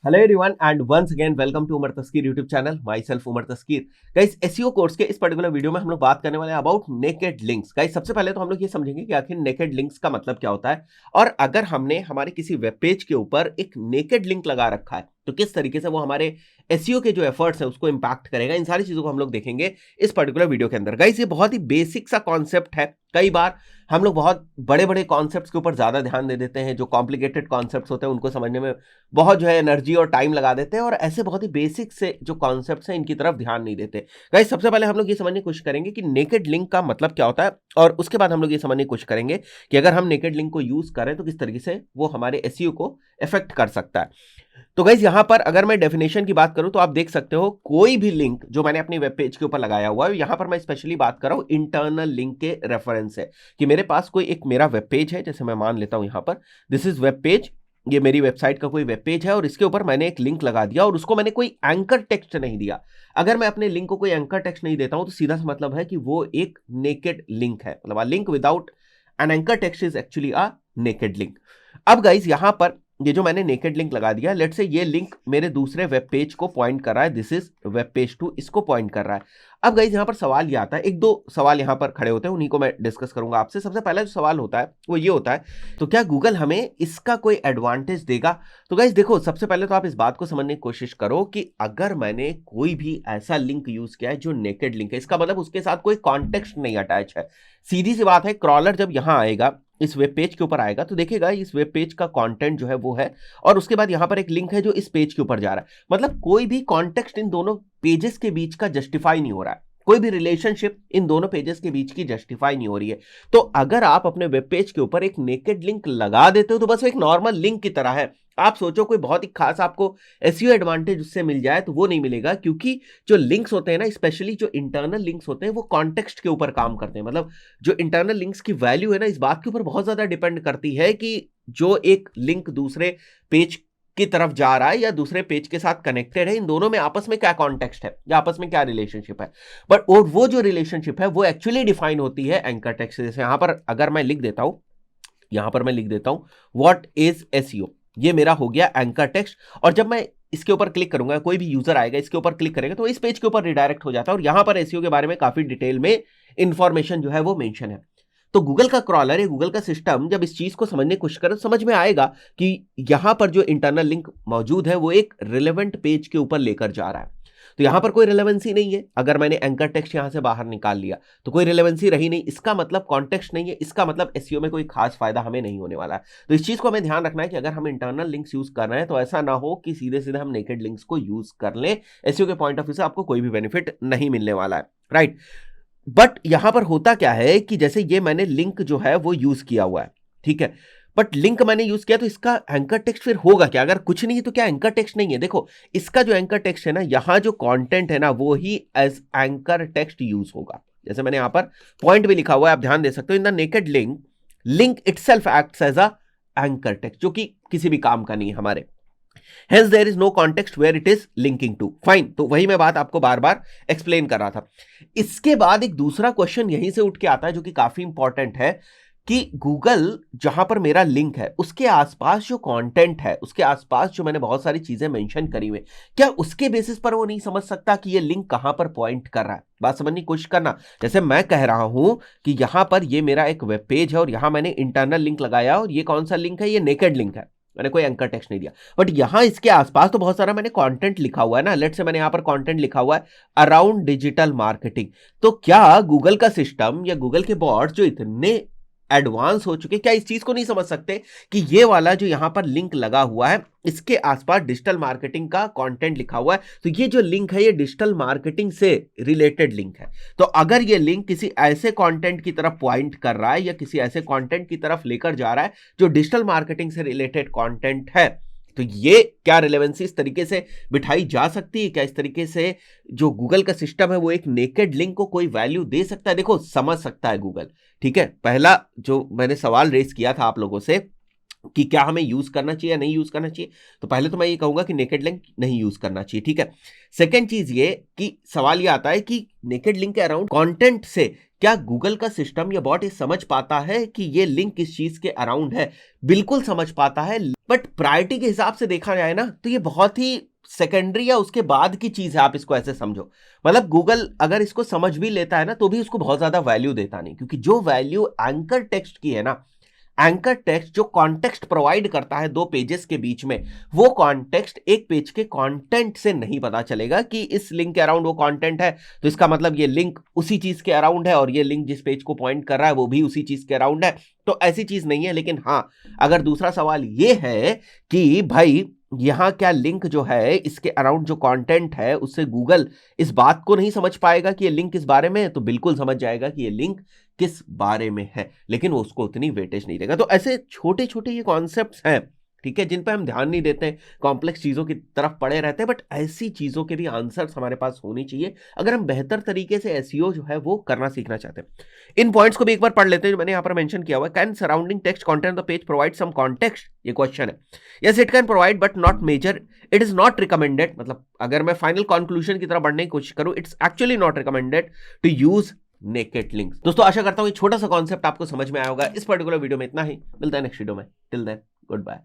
Hello everyone and once again welcome to Umar Taskeer YouTube channel myself Umar Taskeer. Guys SEO course के इस particular video में हम लोग बात करने वाले हैं अबाउट नेकेड लिंक्स। गाइस सबसे पहले तो हम लोग ये समझेंगे कि आखिर नेकेड लिंक्स का मतलब क्या होता है, और अगर हमने हमारे किसी वेब पेज के ऊपर एक नेकेड लिंक लगा रखा है तो किस तरीके से वो हमारे एसईओ के जो एफर्ट्स है उसको इंपैक्ट करेगा। इन सारी चीजों को हम लोग देखेंगे इस पर्टिकुलर वीडियो के अंदर। गाइस ये बहुत ही बेसिक सा कॉन्सेप्ट है। कई बार हम लोग बहुत बड़े बड़े कॉन्सेप्ट्स के ऊपर ज्यादा ध्यान दे देते हैं, जो कॉम्प्लिकेटेड कॉन्सेप्ट्स होते हैं उनको समझने में बहुत जो है एनर्जी और टाइम लगा देते हैं, और ऐसे बहुत ही बेसिक से जो कॉन्सेप्ट्स हैं इनकी तरफ ध्यान नहीं देते। गाइस सबसे पहले हम लोग ये समझने की कोशिश करेंगे कि नेकेड लिंक का मतलब क्या होता है, और उसके बाद हम लोग ये समझने की कोशिश करेंगे कि अगर हम नेकेड लिंक को यूज करें तो किस तरीके से वो हमारे एसईओ को इफेक्ट कर सकता है। तो गाइस यहां पर अगर मैं डेफिनेशन की बात करूं तो आप देख सकते हो कोई भी लिंक जो मैंने अपनी वेब पेज के ऊपर लगाया हुआ है, यहां पर मैं स्पेशली बात कर रहा हूं इंटरनल लिंक के रेफरेंस है कि मेरे पास कोई एक मेरा वेब पेज है, जैसे मैं मान लेता हूं यहां पर दिस इज वेब पेज, ये मेरी वेबसाइट का कोई वेब पेज है और इसके ऊपर मैंने एक लिंक लगा दिया और उसको मैंने कोई एंकर टेक्स्ट नहीं दिया। अगर मैं अपने लिंक को कोई एंकर टेक्स्ट नहीं देता हूं तो सीधा सा मतलब है कि वो एक नेकेड लिंक है, मतलब a link without an anchor text is actually a naked link. अब गाइस यहां पर ये जो मैंने नेकेड लिंक लगा दिया, लेट्स से ये लिंक मेरे दूसरे वेब पेज को पॉइंट कर रहा है, दिस इज वेब पेज 2, इसको पॉइंट कर रहा है। अब गाइस यहां पर सवाल ये आता है, एक दो सवाल यहां पर खड़े होते हैं, उन्हीं को मैं डिस्कस करूंगा आपसे। सबसे पहला जो सवाल होता है वो ये होता है, तो क्या गूगल हमें इसका कोई एडवांटेज देगा? तो गाइस देखो, सबसे पहले तो आप इस बात को समझने की कोशिश करो कि अगर मैंने कोई भी ऐसा लिंक यूज किया है जो नेकेड लिंक है, इसका मतलब उसके साथ कोई कॉन्टेक्स्ट नहीं अटैच है। सीधी सी बात है, क्रॉलर जब यहां आएगा इस वेब पेज के ऊपर आएगा तो देखेगा इस वेब पेज का कंटेंट जो है वो है, और उसके बाद यहां पर एक लिंक है जो इस पेज के ऊपर जा रहा है। मतलब कोई भी कॉन्टेक्स्ट इन दोनों पेजेस के बीच का जस्टिफाई नहीं हो रहा है, कोई भी रिलेशनशिप इन दोनों पेजेस के बीच की जस्टिफाई नहीं हो रही है। तो अगर आप अपने वेब पेज के ऊपर एक नेकेड लिंक लगा देते हो तो बस वो एक नॉर्मल लिंक की तरह है। आप सोचो कोई बहुत ही खास आपको एसईओ एडवांटेज उससे मिल जाए तो वो नहीं मिलेगा, क्योंकि जो लिंक्स होते हैं ना, स्पेशली जो इंटरनल लिंक्स होते हैं, वो कॉन्टेक्स्ट के ऊपर काम करते हैं। मतलब जो इंटरनल लिंक्स की वैल्यू है ना, इस बात के ऊपर बहुत ज्यादा डिपेंड करती है कि जो एक लिंक दूसरे पेज की तरफ जा रहा है या दूसरे पेज के साथ कनेक्टेड है, इन दोनों में आपस में क्या कॉन्टेक्स्ट है या आपस में क्या रिलेशनशिप है। बट और वो जो रिलेशनशिप है वो एक्चुअली डिफाइन होती है एंकर टेक्स्ट से। जैसे यहां पर अगर मैं लिख देता हूं, यहां पर मैं लिख देता हूं व्हाट इज एसईओ, ये मेरा हो गया एंकर टेक्स्ट। और जब मैं इसके ऊपर क्लिक करूंगा, कोई भी यूजर आएगा इसके ऊपर क्लिक करेगा तो इस पेज के ऊपर रिडायरेक्ट हो जाता है, और यहां पर एसईओ के बारे में काफी डिटेल में इंफॉर्मेशन जो है वो मेंशन है। तो गूगल का क्रॉलर है, गूगल का सिस्टम जब इस चीज को समझने की कोशिश करे तो समझ में आएगा कि यहां पर जो इंटरनल लिंक मौजूद है वो एक रिलेवेंट पेज के ऊपर लेकर जा रहा है। तो यहां पर कोई रिलेवेंसी नहीं है। अगर मैंने एंकर टेक्स्ट यहां से बाहर निकाल लिया तो कोई रिलेवेंसी रही नहीं, इसका मतलब कॉन्टेक्स्ट नहीं है, इसका मतलब एसईओ में कोई खास फायदा हमें नहीं होने वाला है। तो इस चीज को हमें ध्यान रखना है कि अगर हम इंटरनल लिंक्स यूज कर रहे हैं तो ऐसा ना हो कि सीधे सीधे हम नेकेड लिंक्स को यूज कर लें। एसईओ के पॉइंट ऑफ व्यू से आपको कोई भी बेनिफिट नहीं मिलने वाला है, राइट। बट यहां पर होता क्या है कि जैसे ये मैंने लिंक जो है वो यूज किया हुआ है, ठीक है, बट लिंक मैंने यूज किया तो इसका एंकर टेक्स्ट फिर होगा क्या? अगर कुछ नहीं है तो क्या एंकर टेक्स्ट नहीं है? देखो, इसका जो एंकर टेक्स्ट है ना, यहां जो कंटेंट है ना वो ही एज एंकर टेक्स्ट यूज होगा। जैसे मैंने यहां पर पॉइंट भी लिखा हुआ है, आप ध्यान दे सकते हो, in the naked link link itself acts as a anchor text, जो कि किसी भी काम का नहीं है हमारे। Hence there is no context where it is linking to. Fine, तो वही मैं बात आपको बार बार एक्सप्लेन कर रहा था। इसके बाद एक दूसरा क्वेश्चन यहीं से उठ के आता है जो कि काफी इंपॉर्टेंट है, कि गूगल जहां पर मेरा लिंक है उसके आसपास जो कंटेंट है, उसके आसपास जो मैंने बहुत सारी चीजें मेंशन करी हुई, क्या उसके बेसिस पर वो नहीं समझ सकता कि ये लिंक कहां पर पॉइंट कर रहा है? बात समझने की कोशिश करना। जैसे मैं कह रहा हूं कि यहां पर ये मेरा एक वेब पेज है और यहां मैंने इंटरनल लिंक लगाया, और ये कौन सा लिंक है? ये नेकेड लिंक है, मैंने कोई एंकर टेक्स्ट नहीं दिया। बट यहां इसके आसपास तो बहुत सारा मैंने कंटेंट लिखा हुआ है ना। लेट से मैंने यहां पर कंटेंट लिखा हुआ है अराउंड डिजिटल मार्केटिंग। तो क्या गूगल का सिस्टम या गूगल के बॉट्स जो इतने एडवांस हो चुके, क्या इस चीज को नहीं समझ सकते कि ये वाला जो यहां पर लिंक लगा हुआ है इसके आसपास डिजिटल मार्केटिंग का कंटेंट लिखा हुआ है, तो ये जो लिंक है ये डिजिटल मार्केटिंग से रिलेटेड लिंक है। तो अगर ये लिंक किसी ऐसे कंटेंट की तरफ पॉइंट कर रहा है या किसी ऐसे कंटेंट की तरफ लेकर जा रहा है जो डिजिटल मार्केटिंग से रिलेटेड कंटेंट है, तो ये क्या रिलेवेंसी इस तरीके से बिठाई जा सकती है? क्या इस तरीके से जो गूगल का सिस्टम है वो एक नेकेड लिंक को कोई वैल्यू दे सकता है? देखो, समझ सकता है गूगल, ठीक है। पहला जो मैंने सवाल रेस किया था आप लोगों से कि क्या हमें यूज करना चाहिए या नहीं यूज करना चाहिए, तो पहले तो मैं ये कहूंगा कि नेकेड लिंक नहीं यूज करना चाहिए, ठीक है। सेकेंड चीज ये कि सवाल ये आता है कि नेकेड लिंक के अराउंड कंटेंट से क्या गूगल का सिस्टम या बॉट ये समझ पाता है कि ये लिंक किस चीज के अराउंड है? बिल्कुल समझ पाता है, बट प्रायोरिटी के हिसाब से देखा जाए ना तो ये बहुत ही सेकेंडरी या उसके बाद की चीज है, आप इसको ऐसे समझो। मतलब गूगल अगर इसको समझ भी लेता है ना तो भी उसको बहुत ज्यादा वैल्यू देता नहीं, क्योंकि जो वैल्यू एंकर टेक्स्ट की है ना, एंकर टेक्स्ट जो कॉन्टेक्स्ट प्रोवाइड करता है दो पेजेस के बीच में, वो कॉन्टेक्स्ट एक पेज के कंटेंट से नहीं पता चलेगा कि इस लिंक के अराउंड वो कंटेंट है तो इसका मतलब ये लिंक उसी चीज के अराउंड है और ये लिंक जिस पेज को पॉइंट कर रहा है वो भी उसी चीज के अराउंड है। तो ऐसी चीज नहीं है। लेकिन हाँ, अगर दूसरा सवाल ये है कि भाई यहां क्या लिंक जो है इसके अराउंड जो कंटेंट है उससे गूगल इस बात को नहीं समझ पाएगा कि ये लिंक किस बारे में है, तो बिल्कुल समझ जाएगा कि ये लिंक किस बारे में है, लेकिन वो उसको उतनी वेटेज नहीं देगा। तो ऐसे छोटे छोटे ये कॉन्सेप्ट्स हैं, ठीक है, जिन पे हम ध्यान नहीं देते हैं, कॉम्प्लेक्स चीजों की तरफ पड़े रहते हैं, बट ऐसी चीजों के भी आंसर्स हमारे पास होनी चाहिए अगर हम बेहतर तरीके से एसईओ जो है वो करना सीखना चाहते हैं। इन पॉइंट्स को भी एक बार पढ़ लेते हैं जो मैंने यहां पर मेंशन किया हुआ है। Can surrounding text content the page provide some context, ये क्वेश्चन है। Yes it can provide but not major, it is not recommended. मतलब अगर मैं फाइनल कंक्लूजन की तरफ बढ़ने की कोशिश करूं, it's actually not recommended to use naked links. दोस्तों आशा करता हूं ये छोटा सा कॉन्सेप्ट आपको समझ में आया होगा। इस पर्टिकुलर वीडियो में इतना ही, मिलता है नेक्स्ट वीडियो में। Till then good bye.